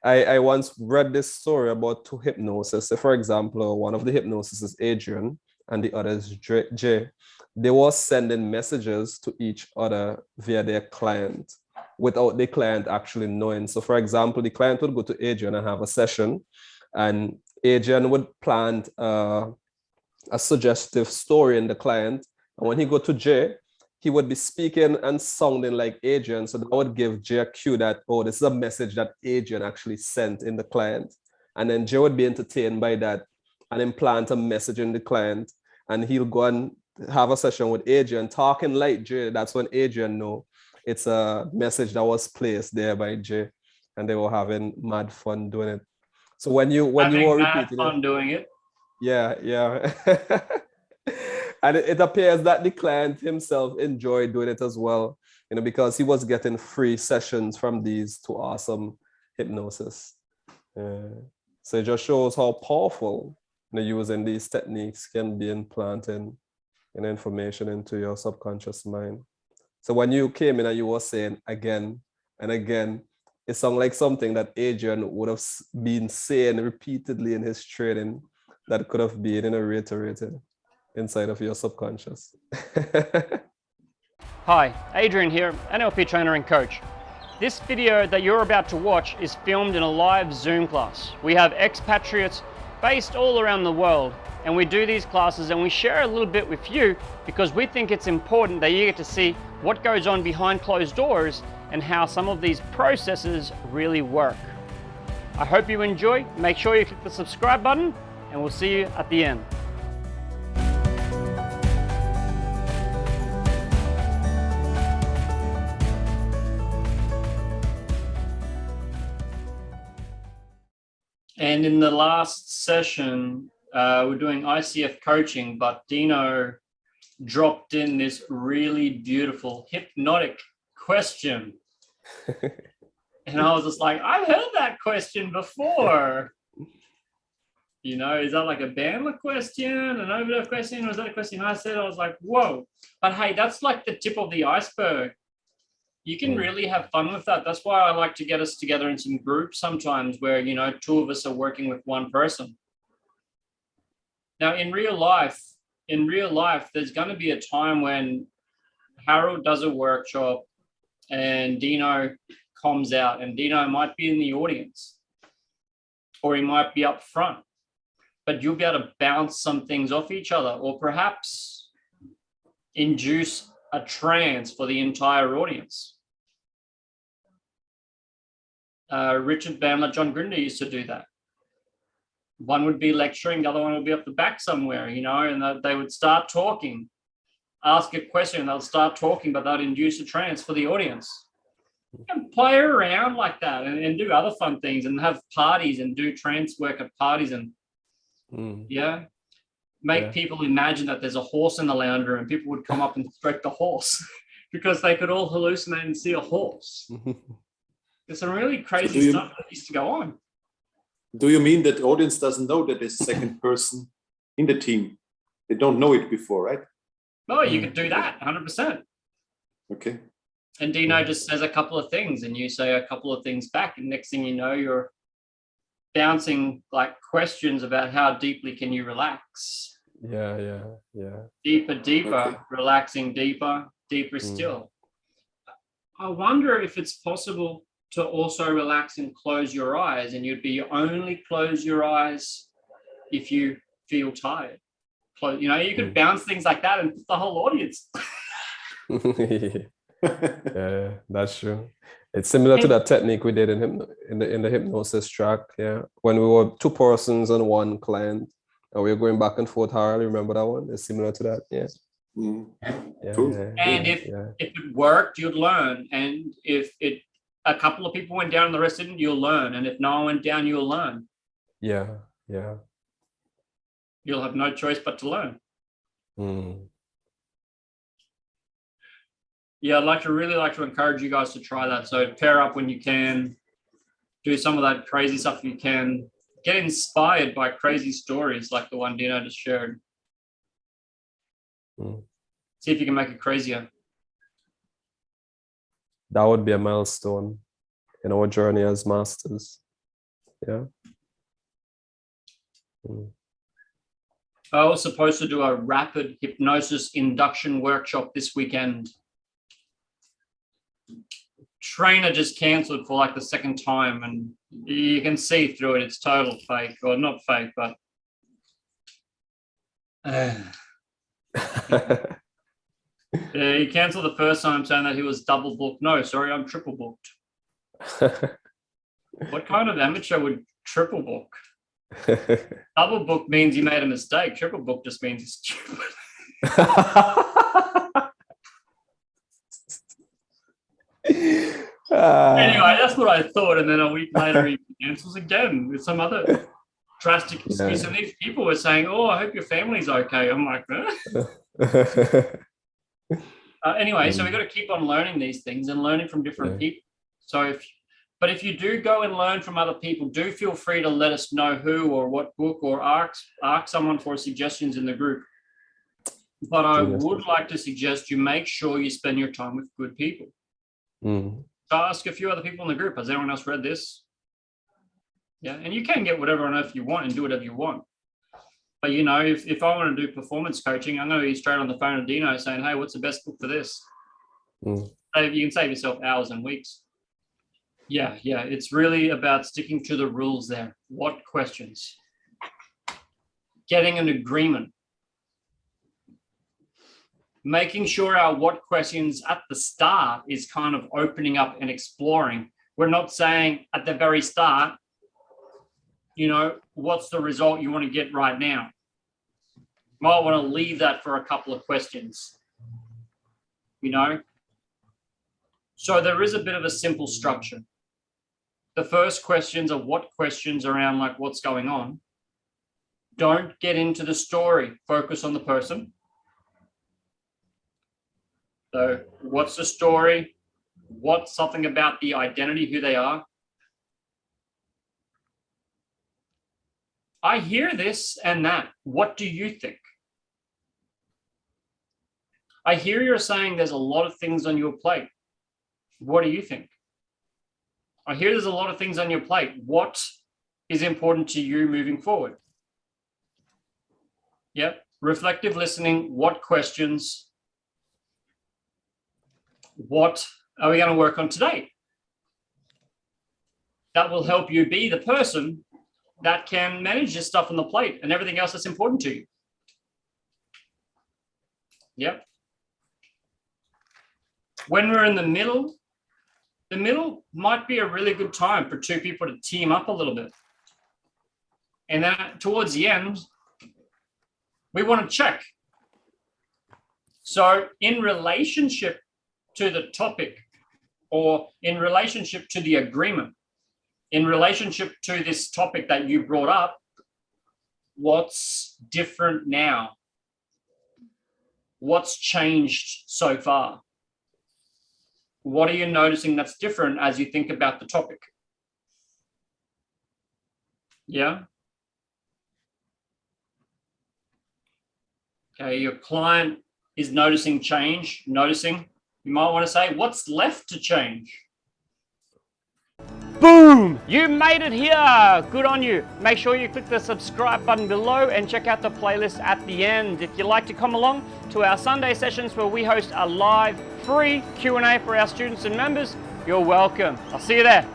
I once read this story about two hypnosis. So for example, one of the hypnosis is Adrian and the other is Jay. They were sending messages to each other via their client without the client actually knowing. So for example, the client would go to Adrian and have a session, and Adrian would plant a suggestive story in the client. And when he go to Jay, he would be speaking and sounding like Adrian. So that would give Jay a cue that, oh, this is a message that Adrian actually sent in the client. And then Jay would be entertained by that and implant a message in the client. And he'll go and have a session with Adrian talking like Jay. That's when Adrian know it's a message that was placed there by Jay. And they were having mad fun doing it. So when you were repeating fun doing it. Yeah. And it appears that the client himself enjoyed doing it as well, because he was getting free sessions from these two awesome hypnosis. So it just shows how powerful using these techniques can be implanting information into your subconscious mind. So when you came in and you were saying again and again, it sounded like something that Adrian would have been saying repeatedly in his training that could have been reiterated inside of your subconscious. Hi, Adrian here, NLP trainer and coach. This video that you're about to watch is filmed in a live Zoom class. We have expatriates based all around the world, and we do these classes and we share a little bit with you because we think it's important that you get to see what goes on behind closed doors and how some of these processes really work. I hope you enjoy. Make sure you click the subscribe button and we'll see you at the end. And in the last session, we're doing ICF coaching, but Dino dropped in this really beautiful hypnotic question. And I was just like, I've heard that question before. Is that like a Bandler question, an Overdose question, or is that a question I said? I was like, whoa. But hey, that's like the tip of the iceberg. You can really have fun with that. That's why I like to get us together in some groups sometimes where, two of us are working with one person. Now, in real life, there's going to be a time when Harold does a workshop and Dino comes out, and Dino might be in the audience or he might be up front, but you'll be able to bounce some things off each other or perhaps induce a trance for the entire audience. Richard Bandler, John Grinder used to do that. One would be lecturing, the other one would be up the back somewhere, and they would start talking, ask a question, they'll start talking, but they'll induce a trance for the audience. You can play around like that and do other fun things and have parties and do trance work at parties and make people imagine that there's a horse in the lounge room and people would come up and stroke the horse because they could all hallucinate and see a horse. There's some really crazy stuff that used to go on. Do you mean that the audience doesn't know that there's a second person in the team? They don't know it before, right? No, you could do that 100%. Okay. And Dino just says a couple of things and you say a couple of things back, and next thing you know, you're bouncing like questions about how deeply can you relax. Yeah. Deeper, okay. Relaxing deeper still. I wonder if it's possible to also relax and close your eyes, and you only close your eyes if you feel tired. You could bounce things like that and put the whole audience. Yeah, that's true. It's similar to that technique we did in the hypnosis track. Yeah, when we were two persons and one client, and we were going back and forth. Harold, remember that one? It's similar to that. Yeah. Cool. And if it worked, you'd learn. And if a couple of people went down and the rest didn't, you'll learn. And if no one went down, you'll learn. Yeah. You'll have no choice but to learn. Yeah, I'd really like to encourage you guys to try that. So pair up when you can, do some of that crazy stuff if you can, get inspired by crazy stories like the one Dino just shared. See if you can make it crazier. That would be a milestone in our journey as masters. Yeah. Mm. I was supposed to do a rapid hypnosis induction workshop this weekend. Trainer just cancelled for like the second time, and you can see through it. It's total fake, or not fake, but he cancelled the first time saying that he was double booked. No, sorry, I'm triple booked. What kind of amateur would triple book? Double book means you made a mistake. Triple book just means it's stupid. Anyway, that's what I thought, and then a week later he cancels again with some other drastic excuse. And these people were saying, "Oh, I hope your family's okay." I'm like, anyway, so we've got to keep on learning these things and learning from different people. So if you do go and learn from other people, do feel free to let us know who or what book, or ask someone for suggestions in the group. But I would like to suggest you make sure you spend your time with good people. Mm. So ask a few other people in the group, has anyone else read this? Yeah, and you can get whatever on earth you want and do whatever you want. But, you know, if I want to do performance coaching, I'm going to be straight on the phone to Dino saying, hey, what's the best book for this? Mm. So you can save yourself hours and weeks. Yeah, it's really about sticking to the rules there. What questions? Getting an agreement. Making sure our what questions at the start is kind of opening up and exploring. We're not saying at the very start, you know, what's the result you want to get right now? Might want to leave that for a couple of questions, you know? So there is a bit of a simple structure. The first questions are what questions around like what's going on. Don't get into the story. Focus on the person. So what's the story? What's something about the identity, who they are? I hear this and that. What do you think? I hear you're saying there's a lot of things on your plate. What do you think? I hear there's a lot of things on your plate. What is important to you moving forward? Yep. Reflective listening. What questions? What are we going to work on today? That will help you be the person that can manage this stuff on the plate and everything else that's important to you. Yep. When we're in the middle might be a really good time for two people to team up a little bit. And then towards the end, we want to check. So in relationship to the topic, or in relationship to the agreement, in relationship to this topic that you brought up, what's different now? What's changed so far? What are you noticing that's different as you think about the topic? Yeah. Okay, your client is noticing change, noticing. You might want to say, what's left to change? Boom! You made it here! Good on you. Make sure you click the subscribe button below and check out the playlist at the end. If you'd like to come along to our Sunday sessions where we host a live free Q&A for our students and members, you're welcome. I'll see you there.